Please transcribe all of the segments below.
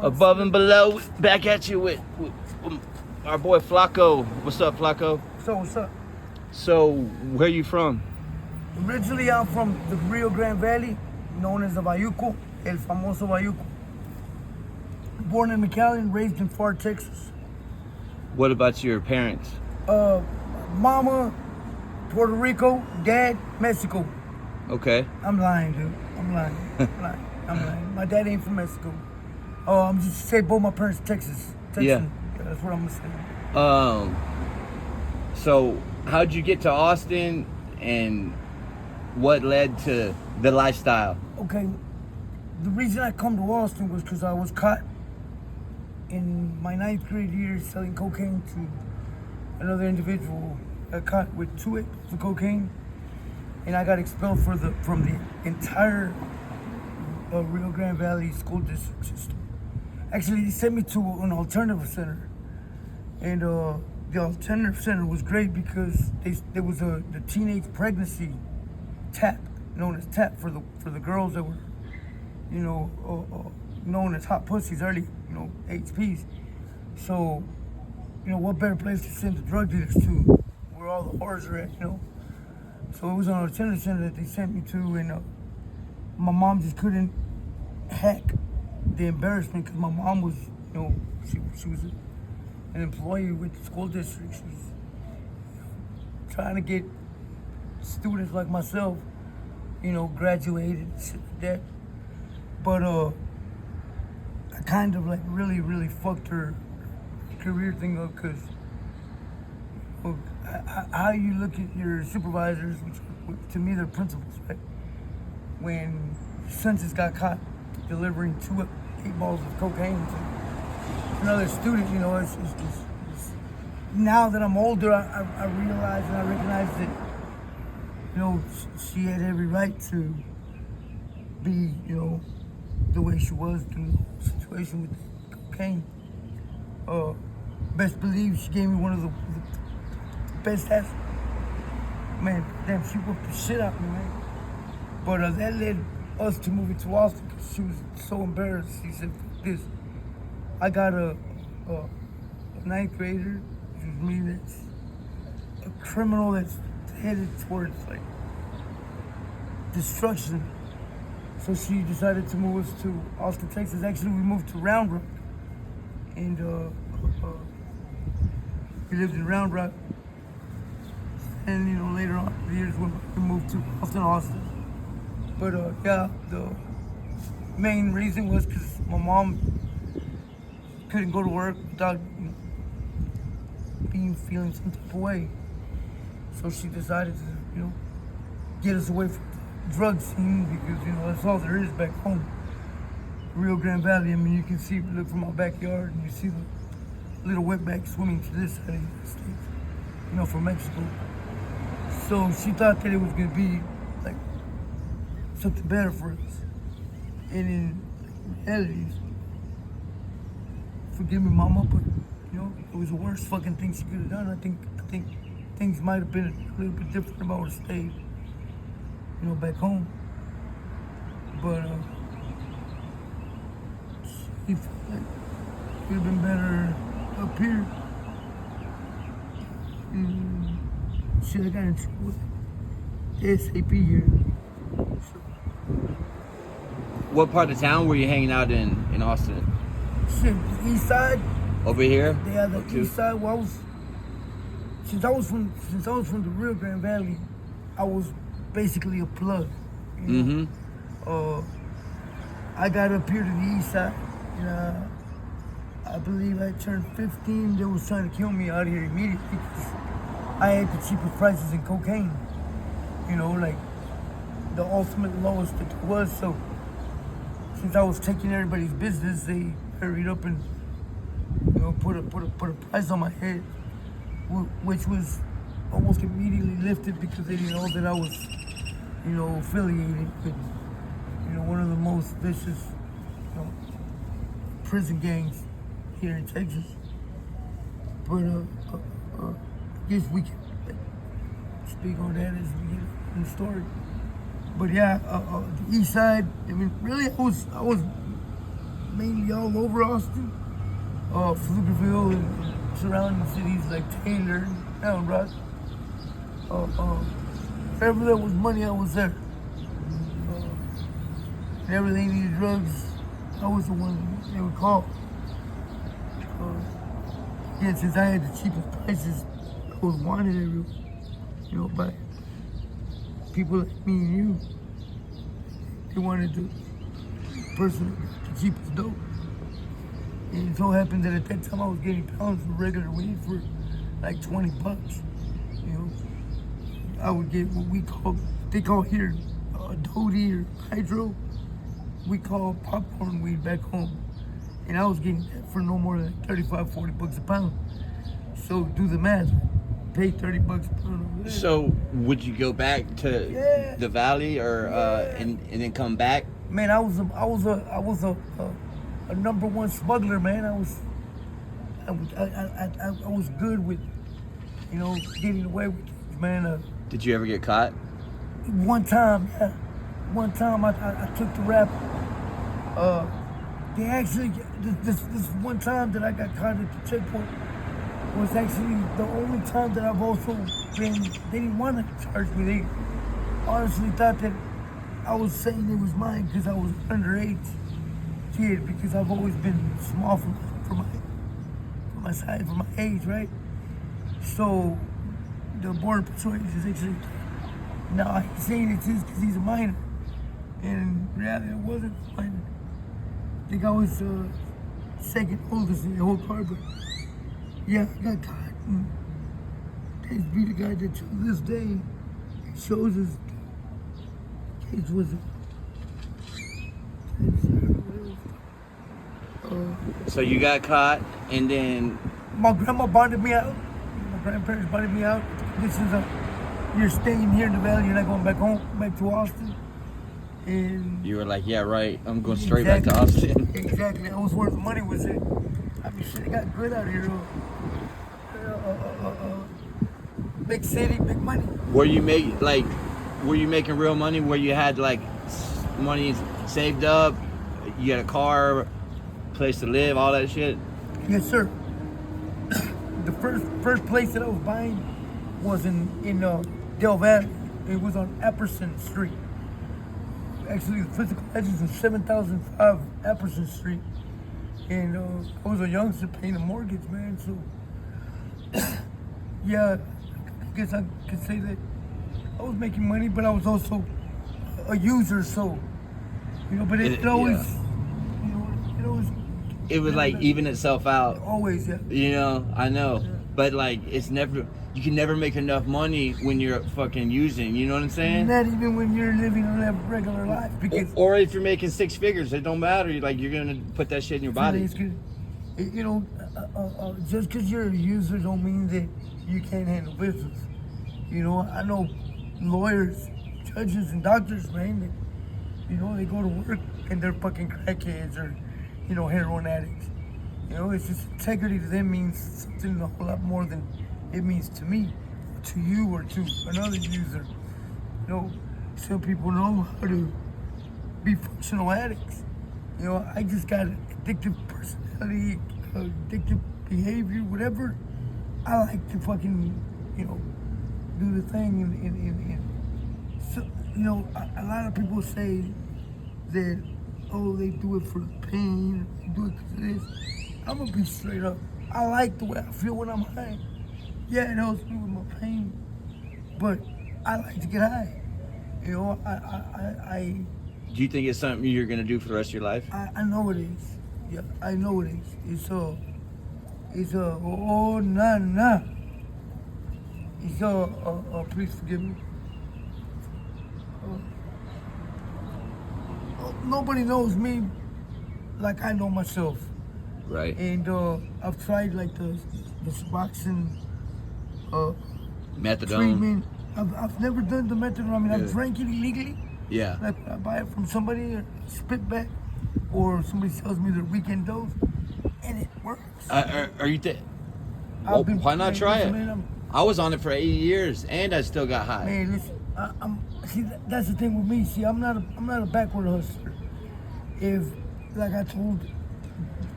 Above and below, back at you with our boy Flocko. What's up, Flocko? So what's up? So, where you from? Originally, I'm from the Rio Grande Valley, known as the Bayuco, El Famoso Bayuco. Born in McAllen, raised in Far, Texas. What about your parents? Mama, Puerto Rico, dad, Mexico. Okay. I'm lying, dude. I'm lying. I'm lying. My dad ain't from Mexico. I'm just say both my parents Texas. Yeah. That's what I'm gonna say. So how'd you get to Austin, and what led to the lifestyle? Okay, the reason I come to Austin was because I was caught in my 9th grade year selling cocaine to another individual. I got caught with 2 acres of cocaine, and I got expelled from the entire Rio Grande Valley school district system. Actually, they sent me to an alternative center, and the alternative center was great because there was the teenage pregnancy TAP, known as TAP for the girls that were, known as hot pussies, early, HPs. So, what better place to send the drug dealers to, where all the whores are at, So it was an alternative center that they sent me to, and my mom just couldn't hack the embarrassment because my mom was, she was an employee with the school district. She was trying to get students like myself, graduated, shit like that. But I kind of like really, really fucked her career thing up because how you look at your supervisors, which to me they're principals, right? When son just got caught delivering 2 8 balls of cocaine to another student, it's now that I'm older, I realize and I recognize that, she had every right to be, the way she was through the situation with cocaine. Best believe she gave me one of the best ass. Man, damn, she whooped the shit out of me, man. But that led us to moving to Austin because she was so embarrassed. She said, "Fuck this. I got a 9th grader, which is me, that's a criminal that's headed towards like destruction." So she decided to move us to Austin, Texas. Actually, we moved to Round Rock, and we lived in Round Rock. And later on in the years we moved to Austin. But yeah, the main reason was because my mom couldn't go to work without feeling some type of way. So she decided to, get us away from the drug scene because, that's all there is back home. Rio Grande Valley, I mean, you can see, look from my backyard and you see the little wetback swimming to this side of the United States, from Mexico. So she thought that it was gonna be like something better for us. And in reality, forgive me, mama, but it was the worst fucking thing she could have done. I think things might have been a little bit different if I would have stayed, back home. But she felt like it would have been better up here. Shit, I got in trouble with SAP here. So, What part of town were you hanging out in Austin? shit, the east side. Over here? Yeah, the east side. Well, since I was from the Rio Grande Valley, I was basically a plug. I got up here to the east side, and I believe I turned 15. They was trying to kill me out here immediately because I had the cheapest prices in cocaine. Like the ultimate lowest that there was. So since I was taking everybody's business, they hurried up and put a price on my head, which was almost immediately lifted because they didn't know that I was, affiliated with, one of the most vicious, prison gangs here in Texas. But I guess we can speak on that as we get in the story. But yeah, the east side, I mean, really, I was mainly all over Austin. Pflugerville and surrounding cities like Taylor, Mountain Rock. Wherever there was money, I was there. Whenever they needed drugs, I was the one they would call. Yeah, since I had the cheapest prices, I was wanted everywhere, by people like me and you. They wanted the person that got the cheapest dope. And it so happened that at that time I was getting pounds of regular weed for like $20. I would get what they call here, Dodie or Hydro. We call popcorn weed back home. And I was getting that for no more than $35-40 a pound. So do the math. Pay $30 a pound over there. So would you go back to the valley or and then come back? Man, I was a number one smuggler, man. I was good with, getting away with things, man. Did you ever get caught? One time, yeah. One time I took the rap. They actually, this one time that I got caught at the checkpoint was actually the only time that I've also been, they didn't want to charge me. They honestly thought that I was saying it was mine because I was underage kid, because I've always been small for my size, for my age, right? So the border patrol is actually, now he's saying it's his because he's a minor, and in reality it wasn't a minor. I think I was second oldest in the whole car, but yeah, I got caught. Thanks be the guy that to this day shows us the case was So you got caught, and then my grandma bonded me out. My grandparents bonded me out. This is you're staying here in the valley. You're not going back home, back to Austin. And you were like, yeah, right. I'm going straight back to Austin. Exactly. That was where the money was at. I mean, shit, it got good out here. Big city, big money. Were you making real money? Where you had like money saved up? You had a car, place to live, all that shit? Yes, sir. The first place that I was buying was in Del Valle. It was on Epperson Street. Actually, the physical address was 7005 Epperson Street. And I was a youngster paying a mortgage, man. So, yeah, I guess I could say that I was making money, but I was also a user. So, but it always, it always. It would like even itself out. Always, yeah. I know. Yeah. But like, you can never make enough money when you're fucking using, you know what I'm saying? Not even when you're living a regular life. Because or if you're making six figures, it don't matter. You're gonna put that shit in your body. Just because you're a user don't mean that you can't handle business. I know lawyers, judges, and doctors, man, that, they go to work and they're fucking crackheads or, heroin addicts. It's just integrity to them means something a whole lot more than it means to me, to you, or to another user. Some people know how to be functional addicts. I just got addictive personality, addictive behavior, whatever. I like to fucking, do the thing. And so, a lot of people say that, they do it for the pain, they do it because of this. I'm gonna be straight up. I like the way I feel when I'm high. Yeah, it helps me with my pain, but I like to get high. I Do you think it's something you're gonna do for the rest of your life? I know it is. Yeah, I know it is. Oh, nah. Please forgive me. Nobody knows me like I know myself. Right. And I've tried like the Suboxone Methadone. treatment. I've never done the methadone. I mean, I've drank it illegally. Yeah. Like I buy it from somebody, or spit back, or somebody sells me their weekend dose, and it works. Are you? Why not try it? Man, I was on it for 8 years, and I still got high. Man, listen, see, that's the thing with me. See, I'm not a backward hustler. If, like I told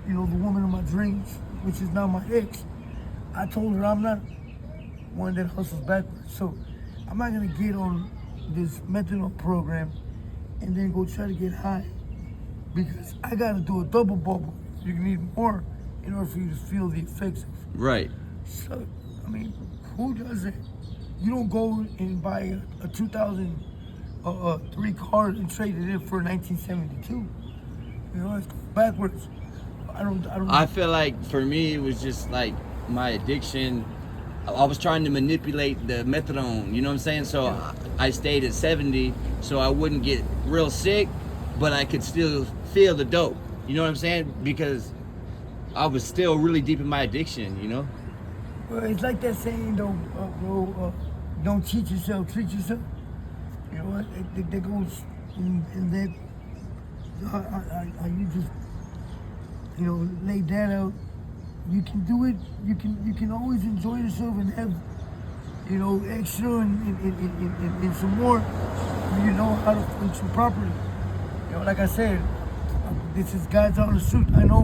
you know, the woman of my dreams, which is now my ex. I told her I'm not one that hustles backwards. So I'm not gonna get on this methadone program and then go try to get high, because I gotta do a double bubble. You need more in order for you to feel the effects of it. Right. So, I mean, who does it? You don't go and buy a 2003 car and trade it in for 1972. You know, it's backwards. I don't. I feel like for me, it was just like my addiction. I was trying to manipulate the methadone, you know what I'm saying? So I stayed at 70 so I wouldn't get real sick, but I could still feel the dope, you know what I'm saying? Because I was still really deep in my addiction, you know? Well, it's like that saying, though, bro, don't cheat yourself, treat yourself. You know what? That goes in that, you just, you know, lay that out. You can do it. You can always enjoy yourself and have, you know, extra and some more. You know how to function properly. You know, like I said, this is God's honest truth. I know